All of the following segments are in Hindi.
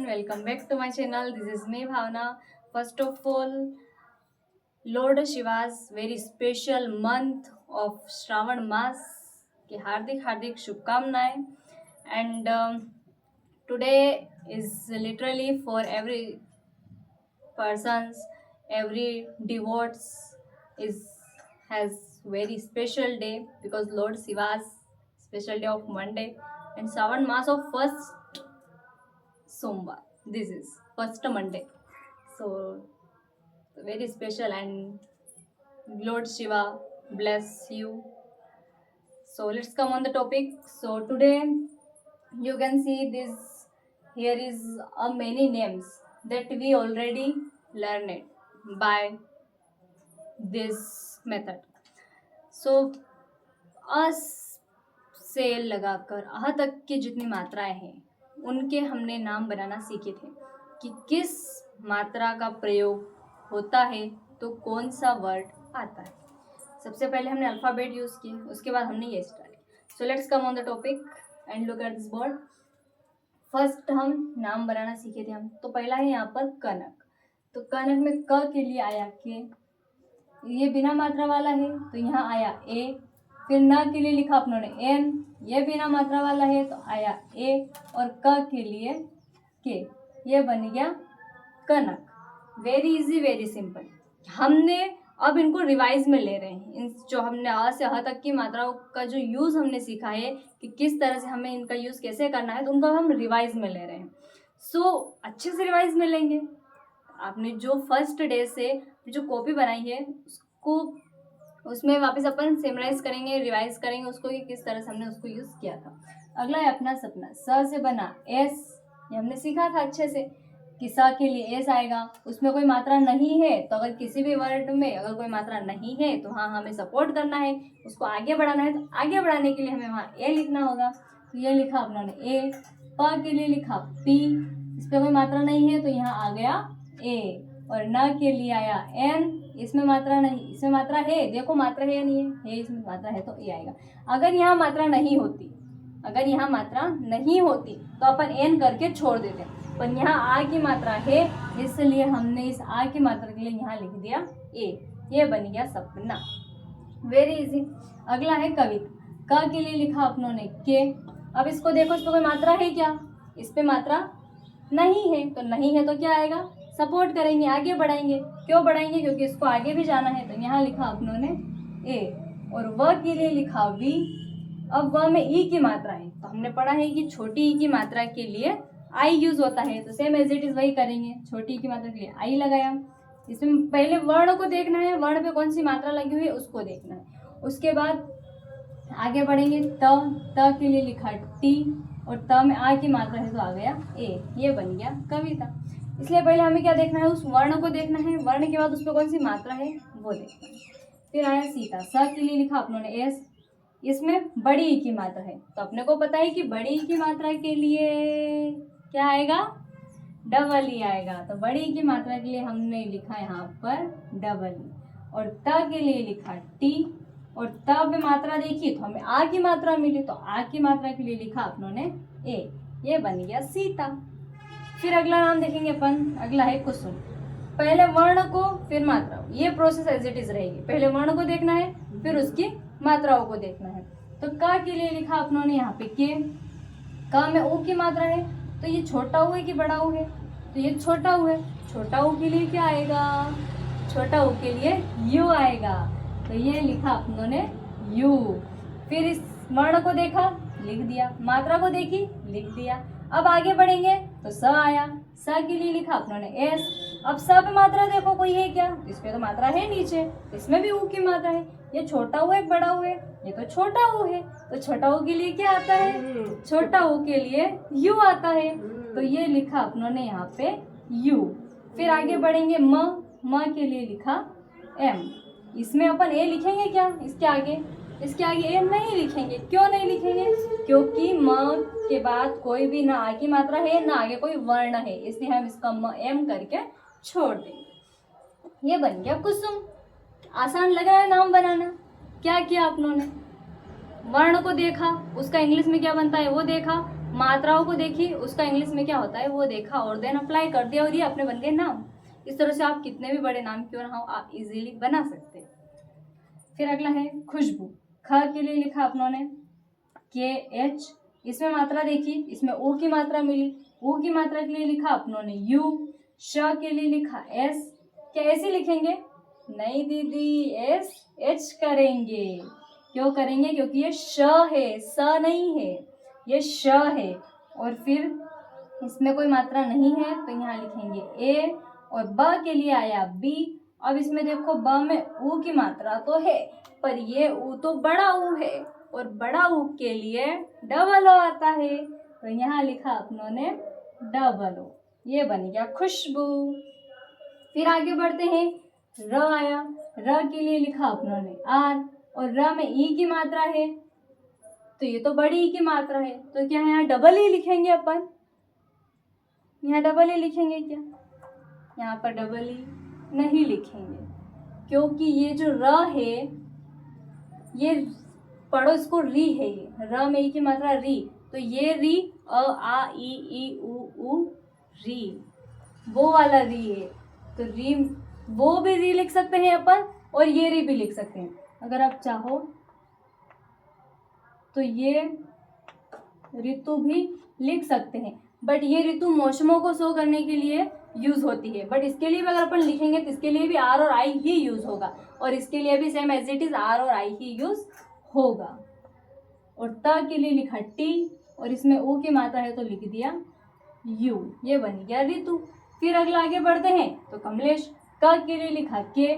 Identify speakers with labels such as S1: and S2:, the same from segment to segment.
S1: everyone, welcome back to my channel. This is me Bhavna. First of all, Lord Shiva's very special month of Shravan Mas की हार्दिक हार्दिक शुभकामनाएं. And today is literally for every persons, every devotees is has very special day because Lord Shiva's special day of Monday and Shravan Mas of first Sombar. This is first Monday. So very special and Lord Shiva bless you. So let's come on the topic. So today you can see this here is a many names that we already learned by this method. So अस से लगाकर अह तक की जितनी मात्राएं हैं उनके हमने नाम बनाना सीखे थे कि किस मात्रा का प्रयोग होता है तो कौन सा वर्ड आता है. सबसे पहले हमने अल्फ़ाबेट यूज़ किए, उसके बाद हमने ये start. So let's come on the topic and look at this board. First हम नाम बनाना सीखे थे हम. तो पहला है यहाँ पर कनक. तो कनक में क के लिए आया के, ये बिना मात्रा वाला है तो यहाँ आया ए. फिर न के लिए लिखा अपनों ने एन, ये बिना मात्रा वाला है तो आया ए. और क के लिए के, ये बन गया कनक. Very easy, very simple. हमने अब इनको रिवाइज में ले रहे हैं. इन जो हमने अ से ह तक की मात्राओं का जो यूज़ हमने सीखा है कि किस तरह से हमें इनका यूज़ कैसे करना है, तो उनको हम रिवाइज में ले रहे हैं. सो अच्छे से रिवाइज में लेंगे. आपने जो फर्स्ट डे से जो कॉपी बनाई है उसको उसमें वापस अपन सेमराइज करेंगे, रिवाइज करेंगे उसको कि किस तरह से हमने उसको यूज़ किया था. अगला है अपना सपना. स से बना एस. ये हमने सीखा था अच्छे से कि स के लिए एस आएगा. उसमें कोई मात्रा नहीं है तो अगर किसी भी वर्ड में अगर कोई मात्रा नहीं है तो हाँ हमें सपोर्ट करना है, उसको आगे बढ़ाना है. तो आगे बढ़ाने के लिए हमें वहाँ ए लिखना होगा. तो ये लिखा अपना ने ए. प के लिए लिखा पी. इस पर कोई मात्रा नहीं है तो यहाँ आ गया ए. और न के लिए आया एन. इसमें मात्रा नहीं, इसमें मात्रा है, देखो मात्रा है या नहीं है, इसमें मात्रा है तो ए आएगा. अगर यहाँ मात्रा नहीं होती, अगर यहाँ मात्रा नहीं होती तो अपन एन करके छोड़ देते, पर यहाँ आ की मात्रा है इसलिए हमने इस आ की मात्रा के लिए यहाँ लिख दिया ए. ये बन गया सपना. Very easy. अगला है कविता. क के लिए लिखा अपनों ने के. अब इसको देखो, इस पर कोई मात्रा है क्या? इस पे मात्रा नहीं है, तो नहीं है तो क्या आएगा? सपोर्ट करेंगे, आगे बढ़ाएंगे. क्यों बढ़ाएंगे? क्योंकि इसको आगे भी जाना है. तो यहाँ लिखा अपनों ने ए. और व के लिए लिखा वी. अब व में ई की मात्रा है तो हमने पढ़ा है कि छोटी ई की मात्रा के लिए आई यूज होता है. तो सेम एज इट इज वही करेंगे. छोटी ई की मात्रा के लिए आई लगाया. इसमें पहले वर्ण को देखना है, वर्ण पे कौन सी मात्रा लगी हुई है उसको देखना है. उसके बाद आगे बढ़ेंगे. त के लिए लिखा टी. और त में आ की मात्रा है तो आ गया ए. ये बन गया कविता. इसलिए पहले हमें क्या देखना है? उस वर्ण को देखना है. वर्ण के बाद उस पर कौन सी मात्रा है वो देखना है. फिर आया सीता. स के लिए लिखा अपनों ने एस. इसमें बड़ी ई की मात्रा है तो अपने को पता है कि बड़ी ई की मात्रा के लिए क्या आएगा? डबल ई आएगा. तो बड़ी ई की मात्रा के लिए हमने लिखा यहाँ पर डबल ई. और त के लिए लिखा टी. और त पे मात्रा देखी तो हमें आ की मात्रा मिली तो आ की मात्रा के लिए लिखा अपनों ने ए. ये बन गया सीता. फिर अगला नाम देखेंगे अपन. अगला है कुसुम. पहले वर्ण को फिर मात्रा, ये प्रोसेस एज इट इज रहेगी. पहले वर्ण को देखना है फिर उसकी मात्राओं को देखना है. तो क के लिए लिखा अपनों ने यहाँ पे के. क में ऊ की मात्रा है तो ये छोटा ऊ है कि बड़ा ऊ है? तो ये छोटा ऊ है. छोटा ऊ के लिए क्या आएगा? छोटा ऊ के लिए यू आएगा. तो ये लिखा अपनों ने यू. फिर इस वर्ण को देखा, लिख दिया. मात्रा को देखी, लिख दिया. अब आगे बढ़ेंगे तो स आया. स के लिए लिखा अपनों ने एस. अब स पे मात्रा देखो कोई है क्या? इस पे तो मात्रा है नीचे, इसमें भी ऊ की मात्रा है. ये छोटा ऊ है बड़ा ऊ है? ये तो छोटा ऊ है. तो छोटा ऊ के लिए क्या आता है? छोटा ऊ के लिए यू आता है. तो ये लिखा अपनों ने यहाँ पे यू. फिर आगे बढ़ेंगे. म के लिए लिखा एम. इसमें अपन ए लिखेंगे क्या? इसके आगे ए नहीं लिखेंगे. क्यों नहीं लिखेंगे? क्योंकि म के बाद कोई भी ना आ की मात्रा है ना आगे कोई वर्ण है, इसलिए हम इसका म एम करके छोड़ देंगे. ये बन गया कुसुम. आसान लग रहा है नाम बनाना. क्या किया आप लोगों ने? वर्ण को देखा, उसका इंग्लिश में क्या बनता है वो देखा, मात्राओं को देखी, उसका इंग्लिश में क्या होता है वो देखा और देन अप्लाई कर दिया और ये अपने बन गए नाम। इस तरह से आप कितने भी बड़े नाम क्यों ना हो आप इजीली बना सकते हैं। फिर अगला है खुशबू। ख के लिए लिखा अपनों ने KH, इसमें मात्रा देखी, इसमें ओ की मात्रा मिली, ओ की मात्रा के लिए लिखा अपनों ने U। श के लिए लिखा S, क्या ऐसे लिखेंगे? नहीं दीदी, SH करेंगे। क्यों करेंगे? क्योंकि ये श है, स नहीं है, ये श है। और फिर इसमें कोई मात्रा नहीं है तो यहाँ लिखेंगे A। और ब के लिए आया B। अब इसमें देखो ब में ऊ की मात्रा तो है पर ये ऊ तो बड़ा ऊ है और बड़ा ऊ के लिए डबल ओ आता है तो यहाँ लिखा अपनों ने डबल ओ। ये बन गया खुशबू। फिर आगे बढ़ते हैं, र आया। र के लिए लिखा अपनों ने R और र में ई की मात्रा है तो ये तो बड़ी ई की मात्रा है तो क्या यहाँ डबल ई लिखेंगे अपन? यहाँ डबल ई लिखेंगे क्या? यहाँ पर डबल ई नहीं लिखेंगे क्योंकि ये जो र है ये पढ़ो इसको री है, ये र में ई की मात्रा री तो ये री अ आ ई उ री, वो वाला री है तो री, वो भी री लिख सकते हैं अपन और ये री भी लिख सकते हैं अगर आप चाहो तो ये ऋतु भी लिख सकते हैं बट ये ऋतु मौसमों को शो करने के लिए यूज होती है बट इसके लिए भी अगर अपन लिखेंगे तो इसके लिए भी आर और आई ही यूज होगा और इसके लिए भी same as it is R और आई ही यूज होगा। और त के लिए लिखा टी और इसमें ओ की मात्रा है तो लिख दिया यू, ये बन गया ऋतु। फिर अगला आगे बढ़ते हैं तो कमलेश। क के लिए लिखा के,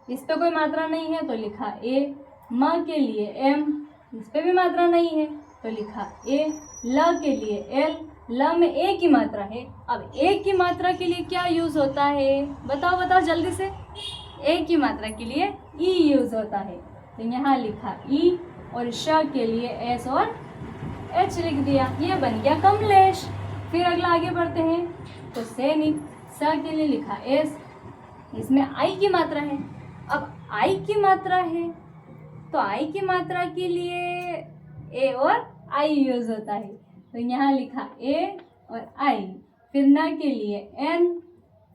S1: इस पे कोई मात्रा नहीं है तो लिखा ए। म के लिए एम, इस पे भी मात्रा नहीं है तो लिखा ए। ल के लिए एल, ल में ए की मात्रा है। अब ए की मात्रा के लिए क्या यूज होता है? बताओ बताओ जल्दी से। ए की मात्रा के लिए ई यूज होता है तो यहाँ लिखा ई और श के लिए एस और एच लिख दिया, ये बन गया कमलेश। फिर अगला आगे बढ़ते हैं तो सैनिक। स के लिए लिखा एस, इसमें आई की मात्रा है। अब आई की मात्रा है तो आई की मात्रा के लिए ए और आई यूज होता है तो यहाँ लिखा ए और आई। फिर न के लिए एन,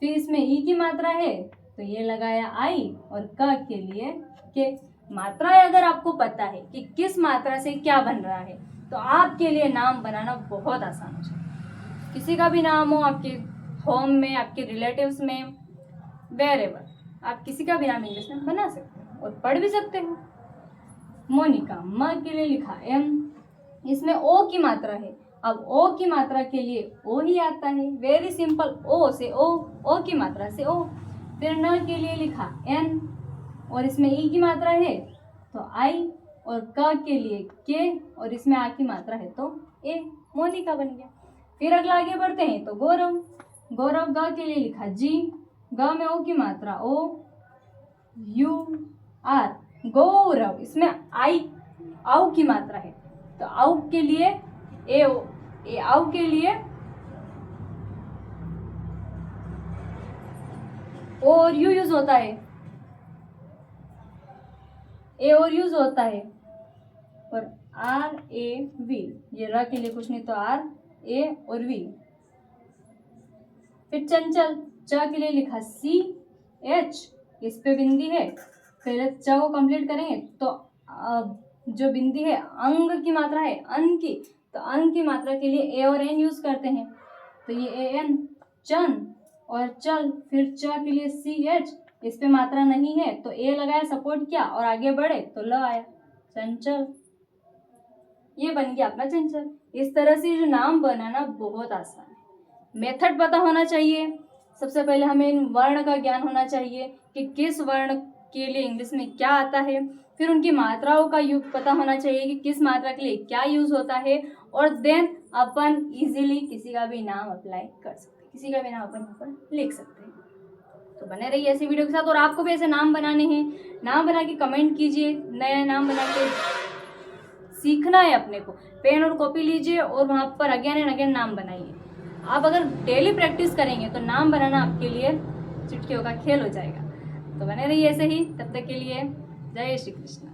S1: फिर इसमें ई की मात्रा है तो ये लगाया आई और क के लिए के। मात्रा अगर आपको पता है कि किस मात्रा से क्या बन रहा है तो आपके लिए नाम बनाना बहुत आसान हो जाए। किसी का भी नाम हो, आपके होम में, आपके रिलेटिव्स में, वेरेवर, आप किसी का भी नाम इंग्लिश में बना सकते हो और पढ़ भी सकते हो। मोनिका। म के लिए लिखा एम, इसमें ओ की मात्रा है। अब ओ की मात्रा के लिए ओ ही आता है, वेरी सिंपल, ओ से ओ की मात्रा से ओ। फिर न के लिए लिखा एन और इसमें ई की मात्रा है तो आई और क के लिए के और इसमें आ की मात्रा है तो ए, मोनिका बन गया। फिर अगला आगे बढ़ते हैं तो गौरव। गौरव ग के लिए लिखा जी, ग में ओ की मात्रा ओ, यू आर, गौरव, इसमें आई आउ की मात्रा है तो आउ के लिए ए, आउ के लिए ओ और यू यूज होता है, ए और यूज होता है और आर ए वी, ये र के लिए कुछ नहीं तो आर ए और वी। फिर चंचल। च के लिए लिखा सी एच, इस पे बिंदी है, पहले च को कंप्लीट करेंगे तो जो बिंदी है अंग की मात्रा है, अन की, तो अन की मात्रा के लिए ए और एन यूज करते हैं तो ये ए एन, चन। और चल, फिर च के लिए सी एच, इस पे मात्रा नहीं है तो ए लगाया, सपोर्ट किया और आगे बढ़े तो ल आया, चंचल, ये बन गया अपना चंचल। इस तरह से जो नाम बनाना बहुत आसान है। मेथड पता होना चाहिए। सबसे पहले हमें इन वर्ण का ज्ञान होना चाहिए कि किस वर्ण के लिए इंग्लिश में क्या आता है। फिर उनकी मात्राओं का यूज पता होना चाहिए कि किस मात्रा के लिए क्या यूज होता है और देन अपन इजीली किसी का भी नाम अप्लाई कर सकते हैं, किसी का भी नाम अपन यहाँ पर लिख सकते हैं। तो बने रहिए ऐसी वीडियो के साथ और आपको भी ऐसे नाम बनाने हैं, नाम बना के कमेंट कीजिए, नए नाम बना के सीखना है अपने को। पेन और कॉपी लीजिए और वहाँ पर अगेन एंड अगेन नाम बनाइए। आप अगर डेली प्रैक्टिस करेंगे तो नाम बनाना आपके लिए चुटकियों का खेल हो जाएगा। तो बने रहिए ऐसे ही, तब तक के लिए जय श्री कृष्ण।